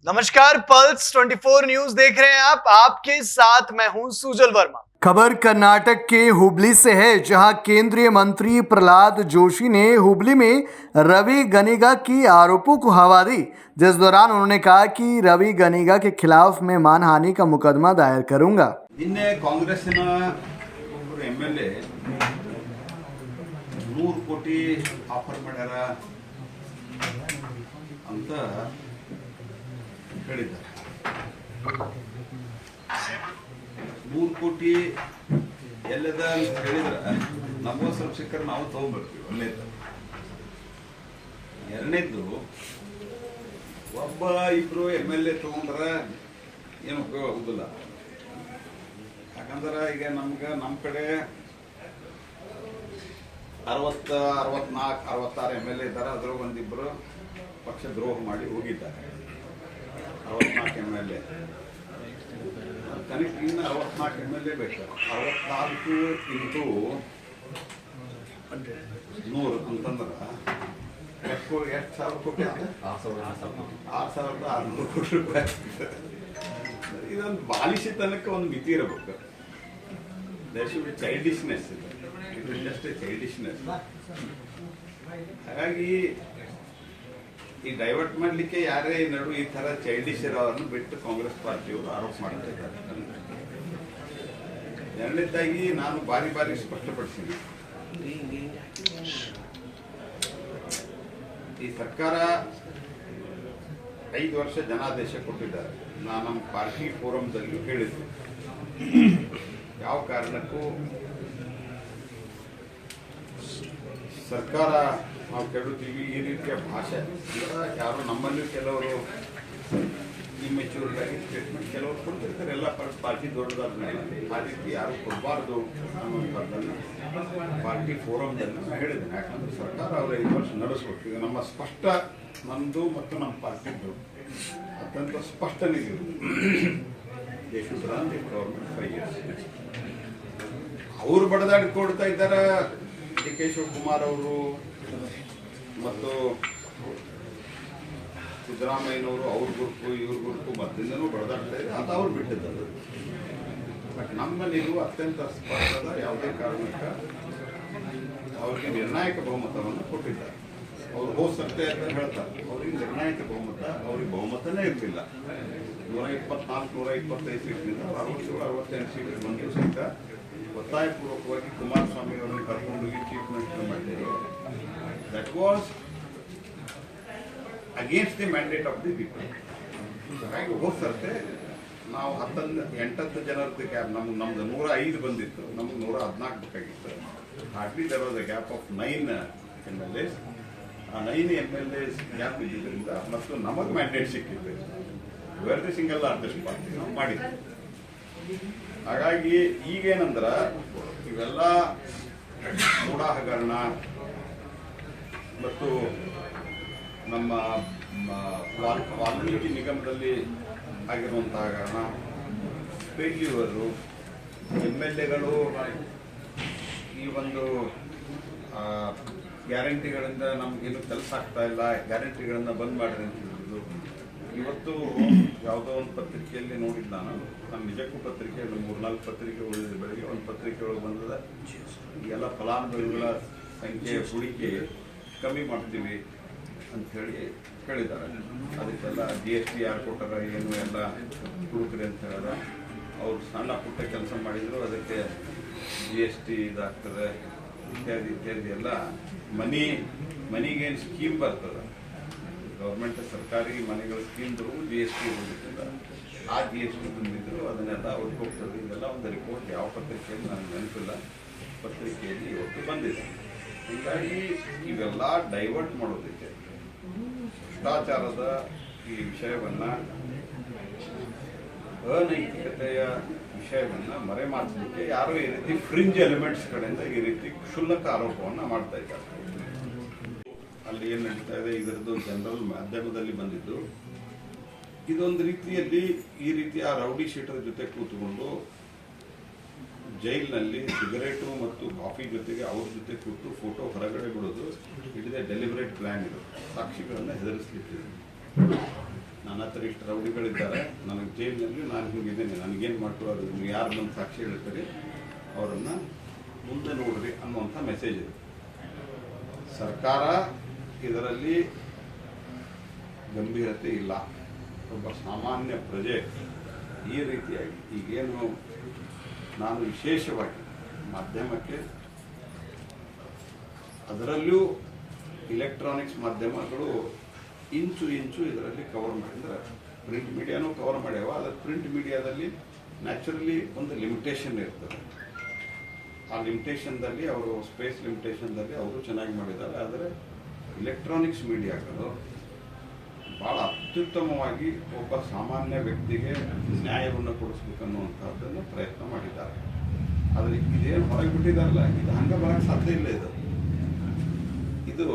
नमस्कार, pulse 24 news देख रहे हैं आप। आपके साथ मैं हूं सुजल वर्मा। खबर कर्नाटक के हुबली से है, जहां केंद्रीय मंत्री प्रहलाद जोशी ने हुबली में रवि गनिगा की आरोपों को हवा दी, जिस दौरान उन्होंने कहा कि रवि गनिगा के खिलाफ मैं मानहानि का मुकदमा दायर करूंगा। ನಿನ್ನೆ ಕಾಂಗ್ರೆಸ್ಸಿನ ಒಬ್ಬರು MLA 100 ಕೋಟಿ ಆಫರ್ ಮಾಡ್ಯಾರ ಅಂತ ಹೇಳಿದ್ದಾರೆ. 100 ಕೋಟಿ ಎಲ್ಲದ ಅಂತ ಹೇಳಿದ್ರೆ ನಮಗೂ ಸ್ವಲ್ಪ ಸಿಕ್ಕರೆ ನಾವು ತಗೊಂಡ್ಬರ್ತೀವಿ. ಒಳ್ಳೇದು. ಎರಡನೇದ್ದು, ಒಬ್ಬ ಇಬ್ರು MLA ತಗೊಂಡ್ರೆ ಏನು ಉಪಯೋಗ ಆಗುದಿಲ್ಲ. ಯಾಕಂದ್ರೆ ಈಗ ನಮ್ಮ ಕಡೆ 60, 64, 66 MLA ಇದ್ದಾರೆ. ಅದರ ಒಂದಿಬ್ಬರು ಪಕ್ಷ ದ್ರೋಹ ಮಾಡಿ ಹೋಗಿದ್ದಾರೆ. 64 MLA ಕನಿಷ್ಠ ಇನ್ನು 64 MLA ಬೇಕು. 64 ಇಂಟು 100 ಅಂತಂದ್ರೆ ಎಷ್ಟು ಸಾವಿರ ಕೋಟಿ? 6,600 ಕೋಟಿ ರೂಪಾಯಿ. ಇದೊಂದು ಬಾಲಿಶತನಕ್ಕೆ ಒಂದು ಮಿತಿ ಇರಬೇಕು. ಚೈಲ್ಡಿಶ್ನೆಸ್ ಇದು ಜಸ್ಟ್ ಚೈಲ್ಡಿಶ್ನೆಸ್. ಹಾಗಾಗಿ ಈ ಡೈವರ್ಟ್ ಮಾಡಲಿಕ್ಕೆ ಯಾರೇ ನಡು ಈ ತರ ಚೈಲ್ಡಿಶ್ ಇರೋರನ್ನು ಬಿಟ್ಟು ಕಾಂಗ್ರೆಸ್ ಪಾರ್ಟಿಯವರು ಆರೋಪ ಮಾಡ್ತಾ ಇದ್ದಾರೆ. ಎರಡನೇದಾಗಿ ನಾನು ಬಾರಿ ಸ್ಪಷ್ಟಪಡಿಸಿದ್ದೀನಿ, ಈ ಸರ್ಕಾರ 5 ವರ್ಷ ಜನಾದೇಶ ಕೊಟ್ಟಿದ್ದಾರೆ. ನಾನು ನಮ್ಮ ಪಾರ್ಟಿ ಫೋರಮ್ದಲ್ಲೂ ಹೇಳಿದ್ದೆ, ಯಾವ ಕಾರಣಕ್ಕೂ ಸರ್ಕಾರ ನಾವು ಕೆಡುತ್ತೀವಿ ಈ ರೀತಿಯ ಭಾಷೆ ಯಾರು ನಮ್ಮಲ್ಲೂ ಕೆಲವರು ಇಮ್ಮೆಚೂರ್ಡ್ ಆಗಿ ಸ್ಟೇಟ್ಮೆಂಟ್ ಕೆಲವರು ಕೊಡ್ತಿರ್ತಾರೆ. ಎಲ್ಲ ಪಾರ್ಟಿ ದೊಡ್ಡದಾದ ಮೇಲೆ ಆ ರೀತಿ ಯಾರು ಕೊಡಬಾರ್ದು ಅನ್ನುವಂಥದ್ದನ್ನು ಪಾರ್ಟಿ ಫೋರಮ್ದಲ್ಲಿ ನಾನು ಹೇಳಿದ್ದೇನೆ. ಯಾಕಂದ್ರೆ ಸರ್ಕಾರ ಅವರ 5 ವರ್ಷ ನಡೆಸಬೇಕು. ಈಗ ನಮ್ಮ ಸ್ಪಷ್ಟ, ನಮ್ಮದು ಮತ್ತು ನಮ್ಮ ಪಾರ್ಟಿದ್ದು ಅತ್ಯಂತ ಸ್ಪಷ್ಟ ನಿಲುವು, they should run the government 5 years. ಅವರು ಬಡದಾಡಿ ಕೊಡ್ತಾ ಇದ್ದಾರೆ. DK ಶಿವಕುಮಾರ್ ಅವರು ಮತ್ತು ಸಿದ್ದರಾಮಯ್ಯನವರು ಅವ್ರ ಗುರುಪು ಇವ್ರ ಗುರುಪು ಮೊದಲಿಂದನೂ ಬಡದಾಡ್ತಾ ಇದೆ. ಅದು ಅವ್ರು ಬಿಟ್ಟಿದ್ದಾರೆ. ಬಟ್ ನಮ್ಮ ನಿಲುವು ಅತ್ಯಂತ ಸ್ಪಷ್ಟದ. ಯಾವುದೇ ಕಾರಣಕ್ಕೆ ಅವ್ರಿಗೆ ನಿರ್ಣಾಯಕ ಬಹುಮತವನ್ನು ಕೊಟ್ಟಿದ್ದಾರೆ. ಅವ್ರು ಹೋದ ಸತ್ಯ ಅಂತ ಹೇಳ್ತಾರೆ, ಅವ್ರಿಗೆ ನಿರ್ಣಾಯಕ ಬಹುಮತ, ಅವ್ರಿಗೆ ಬಹುಮತನೇ ಇರಲಿಲ್ಲ. 124, 125 ಸೀಟ್ನಿಂದ 67, 68 ಸೀಟ್ ಬಂದು ಸಹಿತ ಒತ್ತಾಯಪೂರ್ವಕವಾಗಿ ಕುಮಾರಸ್ವಾಮಿ ಅವರನ್ನು ಕರ್ಕೊಂಡೋಗಿ ಚೀಫ್ ಮಿನಿಸ್ಟರ್ ಮಾಡಿದರು. That was against the mandate of the people. ಹಾಗಾಗಿ ಹೋದ ಸರ್ತೆ ನಾವು 8 ಜನರದ್ದು ಗ್ಯಾಪ್, ನಮ್ದು 105 ಬಂದಿತ್ತು, ನಮ್ಗೆ 114 ಬೇಕಾಗಿತ್ತು. Hardly there was a gap of 9 MLAs. ಆ 9 MLAs ಗ್ಯಾಪ್ ಇದ್ದಿದ್ದರಿಂದ ಮತ್ತು ನಮಗೆ ಮ್ಯಾಂಡೇಟ್ ಸಿಕ್ಕಿತ್ತು. Where the single largest party ನಾವು ಮಾಡಿದ್ವಿ. ಹಾಗಾಗಿ ಈಗೇನಂದ್ರೆ ಇವೆಲ್ಲ ಮೂಢ ಹಗರಣ ಮತ್ತು ನಮ್ಮ ವಾಲ್ಮೀಕಿ ನಿಗಮದಲ್ಲಿ ಆಗಿರುವಂತಹ ಹಗರಣ, ಫೇಲ್ಯೂರು, MLAಗಳು ಈ ಒಂದು ಗ್ಯಾರಂಟಿಗಳಿಂದ ನಮಗೇನು ಕೆಲಸ ಆಗ್ತಾ ಇಲ್ಲ, ಗ್ಯಾರಂಟಿಗಳನ್ನ ಬಂದ್ ಮಾಡಿದೆ ಅಂತ ಹೇಳಿದ್ರು. ಇವತ್ತು ಯಾವುದೋ ಒಂದು ಪತ್ರಿಕೆಯಲ್ಲಿ ನೋಡಿದ್ದು ನಾನು ನಿಜಕ್ಕೂ ಪತ್ರಿಕೆಯಲ್ಲಿ 3-4 ಪತ್ರಿಕೆ ಉಳಿದ ಬೆಳಗ್ಗೆ ಒಂದು ಪತ್ರಿಕೆ ಒಳಗೆ ಬಂದದ, ಈಗೆಲ್ಲ ಫಲಾನುಭವಿಗಳ ಸಂಖ್ಯೆ ಹೂಡಿಕೆ ಕಮ್ಮಿ ಮಾಡ್ತೀವಿ ಅಂತ ಹೇಳಿ ಹೇಳಿದ್ದಾರೆ. ಅದಕ್ಕೆಲ್ಲ GST ಯಾರು ಕೊಟ್ಟಾರ ಏನು ಎಲ್ಲ ಹುಡುಕ್ರಿ ಅಂತ ಹೇಳಿದ. ಅವ್ರು ಸಣ್ಣ ಪುಟ್ಟ ಕೆಲಸ ಮಾಡಿದ್ರು, ಅದಕ್ಕೆ GST ಇದಾಗ್ತದೆ ಇತ್ಯಾದಿ ಎಲ್ಲ ಮನಿಗೇನು ಸ್ಕೀಮ್ ಬರ್ತದೆ. ಗೌರ್ಮೆಂಟ್ ಸರ್ಕಾರಿ ಮನೆಗಳ ಸ್ಕೀಮ್ GST ಹೋಗಿದ್ದಿಲ್ಲ, ಆ GST ಬಂದಿದ್ರು, ಅದನ್ನೆಲ್ಲ ಅವ್ರಿಗೆ ಹೋಗ್ತದೆ. ಇದೆಲ್ಲ ಒಂದು ರಿಪೋರ್ಟ್ ಯಾವ ಪತ್ರಿಕೆಯಲ್ಲಿ ನನಗೆ ನೆನಪಿಲ್ಲ, ಪತ್ರಿಕೆಯಲ್ಲಿ ಇವತ್ತು ಬಂದಿದೆ. ಹೀಗಾಗಿ ಇವೆಲ್ಲ ಡೈವರ್ಟ್ ಮಾಡೋದಕ್ಕೆ, ಭ್ರಷ್ಟಾಚಾರದ ಈ ವಿಷಯವನ್ನ, ಅನೈತಿಕತೆಯ ವಿಷಯವನ್ನ ಮರೆಮಾಚಲಿಕ್ಕೆ ಯಾರೋ ಈ ರೀತಿ ಫ್ರಿಂಜ್ ಎಲಿಮೆಂಟ್ಸ್ ಕಡೆಯಿಂದ ಈ ರೀತಿ ಕ್ಷುಲ್ಲಕ ಆರೋಪವನ್ನ ಮಾಡ್ತಾ ಇದ್ದಾರೆ. ಅಲ್ಲಿ ಏನ್ ನಡೀತಾ ಇದೆ ಇದರದ್ದು ಜನರಲ್ ಮಾಧ್ಯಮದಲ್ಲಿ ಬಂದಿದ್ದು. ಇದೊಂದು ರೀತಿಯಲ್ಲಿ ಈ ರೀತಿ ಆ ರೌಡಿ ಶೀಟರ್ ಜೊತೆ ಕೂತ್ಕೊಂಡು ಜೈಲಿನಲ್ಲಿ ಸಿಗರೇಟು ಮತ್ತು ಕಾಫಿ ಜೊತೆಗೆ ಅವ್ರ ಜೊತೆ ಕೂತು ಫೋಟೋ ಹೊರಗಡೆ ಬಿಡೋದು, it is A deliberate plan. ಇದು ಸಾಕ್ಷಿಗಳನ್ನು ಹೆದರಿಸಲಿಕ್ಕೆ. ನಾನು ನನ್ನ ಹತ್ರ ಇಷ್ಟು ರೌಡಿಗಳಿದ್ದಾರೆ, ನನಗೆ ಜೈಲಿನಲ್ಲಿ ನಾನು ಹಿಂಗಿದ್ದೇನೆ, ನನಗೇನು ಮಾಡ್ಕೊಳ್ಳೋದು, ನೀವು ಯಾರು ಬಂದು ಸಾಕ್ಷಿ ಹೇಳ್ತೀರಿ ಅವರನ್ನು ಮುಂದೆ ನೋಡ್ರಿ ಅನ್ನುವಂಥ ಮೆಸೇಜ್ ಇದೆ. ಸರ್ಕಾರ ಇದರಲ್ಲಿ ಗಂಭೀರತೆ ಇಲ್ಲ. ಒಬ್ಬ ಸಾಮಾನ್ಯ ಪ್ರಜೆ ಈ ರೀತಿಯಾಗಿ ಈಗೇನು ನಾನು ವಿಶೇಷವಾಗಿ ಮಾಧ್ಯಮಕ್ಕೆ, ಅದರಲ್ಲೂ ಇಲೆಕ್ಟ್ರಾನಿಕ್ಸ್ ಮಾಧ್ಯಮಗಳು ಇಂಚು ಇದರಲ್ಲಿ ಕವರ್ ಮಾಡಿದ್ರೆ, ಪ್ರಿಂಟ್ ಮೀಡಿಯಾನೂ ಕವರ್ ಮಾಡ್ಯಾವ. ಆದರೆ ಪ್ರಿಂಟ್ ಮೀಡಿಯಾದಲ್ಲಿ ನ್ಯಾಚುರಲಿ ಒಂದು ಲಿಮಿಟೇಷನ್ ಇರ್ತದೆ. ಆ ಲಿಮಿಟೇಷನ್ದಲ್ಲಿ ಅವರು ಸ್ಪೇಸ್ ಲಿಮಿಟೇಷನ್ದಲ್ಲಿ ಅವರು ಚೆನ್ನಾಗಿ ಮಾಡಿದ್ದಾರೆ. ಆದರೆ ಇಲೆಕ್ಟ್ರಾನಿಕ್ಸ್ ಮೀಡಿಯಾಗಳು ಭಾಳ ಅತ್ಯುತ್ತಮವಾಗಿ ಒಬ್ಬ ಸಾಮಾನ್ಯ ವ್ಯಕ್ತಿಗೆ ನ್ಯಾಯವನ್ನು ಕೊಡಿಸ್ಬೇಕನ್ನುವಂಥದ್ದನ್ನು ಪ್ರಯತ್ನ ಮಾಡಿದ್ದಾರೆ. ಆದರೆ ಇದೇನು ಹೊರಗೆ ಬಿಟ್ಟಿದ್ದಾರಲ್ಲ, ಇದು ಹಂಗೆ ಬರೋಕ್ಕೆ ಸಾಧ್ಯ ಇಲ್ಲ. ಇದು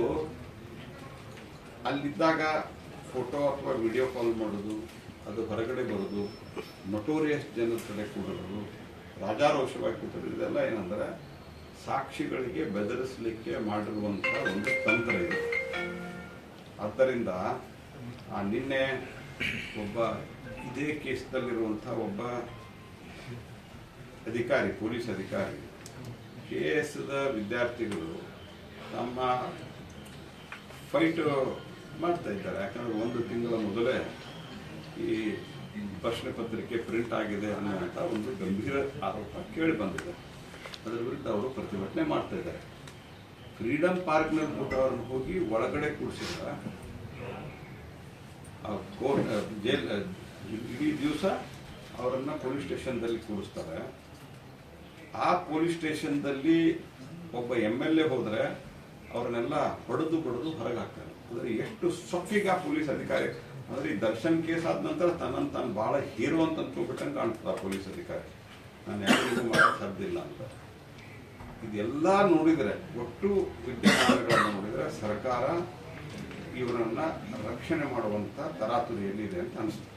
ಅಲ್ಲಿದ್ದಾಗ ಫೋಟೋ ಅಥವಾ ವಿಡಿಯೋ ಕಾಲ್ ಮಾಡೋದು, ಅದು ಹೊರಗಡೆ ಬರೋದು, ನೊಟೋರಿಯಸ್ ಜನರ ಕಡೆ ಕೂಡೋದು, ರಾಜಾರೋಷವಾಗಿ ಕೂತರು, ಇದೆಲ್ಲ ಏನಂದರೆ ಸಾಕ್ಷಿಗಳಿಗೆ ಬೆದರಿಸಲಿಕ್ಕೆ ಮಾಡಿರುವಂಥ ಒಂದು ತಂತ್ರ ಇದೆ. ಆದ್ದರಿಂದ ನಿನ್ನೆ ಒಬ್ಬ ಇದೇ ಕೇಸ್ನಲ್ಲಿರುವಂಥ ಒಬ್ಬ ಅಧಿಕಾರಿ, ಪೊಲೀಸ್ ಅಧಿಕಾರಿ, KSದ ವಿದ್ಯಾರ್ಥಿಗಳು ತಮ್ಮ ಫೈಟ್ ಮಾಡ್ತಾ ಇದ್ದಾರೆ. ಯಾಕಂದರೆ 1 ತಿಂಗಳ ಮೊದಲೇ ಈ ಪ್ರಶ್ನೆ ಪತ್ರಿಕೆ ಪ್ರಿಂಟ್ ಆಗಿದೆ ಅನ್ನುವಂಥ ಒಂದು ಗಂಭೀರ ಆರೋಪ ಕೇಳಿ ಬಂದಿದೆ. ಅದರ ವಿರುದ್ಧ ಅವರು ಪ್ರತಿಭಟನೆ ಮಾಡ್ತಾ ಇದ್ದಾರೆ. ಫ್ರೀಡಮ್ ಪಾರ್ಕ್ನಲ್ಲಿ ಅವ್ರನ್ನ ಹೋಗಿ ಒಳಗಡೆ ಕೂಡಿಸಿದ್ರೆ ಕೋರ್ಟ್ ಜೈಲ್ ಇಡೀ ದಿವಸ ಅವರನ್ನು ಪೊಲೀಸ್ ಸ್ಟೇಷನ್ದಲ್ಲಿ ಕೂಡಿಸ್ತಾರೆ. ಆ ಪೊಲೀಸ್ ಸ್ಟೇಷನ್ದಲ್ಲಿ ಒಬ್ಬ MLA ಹೋದರೆ ಅವ್ರನ್ನೆಲ್ಲ ಹೊಡೆದು ಹೊರಗೆ ಹಾಕ್ತಾರೆ. ಅಂದರೆ ಎಷ್ಟು ಸೊಕ್ಕಿಗ ಪೊಲೀಸ್ ಅಧಿಕಾರಿ ಅಂದರೆ ಈ ದರ್ಶನ್ ಕೇಸ್ ಆದ ನಂತರ ತನ್ನನ್ನು ತಾನು ಭಾಳ ಹೀರೋ ಅಂತ ಅನ್ಕೋಬಿಟ್ಟಂಗೆ ಕಾಣ್ತದೆ ಆ ಪೊಲೀಸ್ ಅಧಿಕಾರಿ. ನಾನು ಯಾರಿಗೂ ಮಾಡೋಕ್ಕೆ ಸಾಧ್ಯ ಇಲ್ಲ ಅಂತ. ಇದೆಲ್ಲ ನೋಡಿದರೆ, ಒಟ್ಟು ವಿದ್ಯಮಾನಗಳನ್ನು ನೋಡಿದರೆ ಸರ್ಕಾರ ಇವರನ್ನು ರಕ್ಷಣೆ ಮಾಡುವಂಥ ತರಾತುರಿಯಲ್ಲಿ ಇದೆ ಅಂತ ಅನಿಸುತ್ತೆ.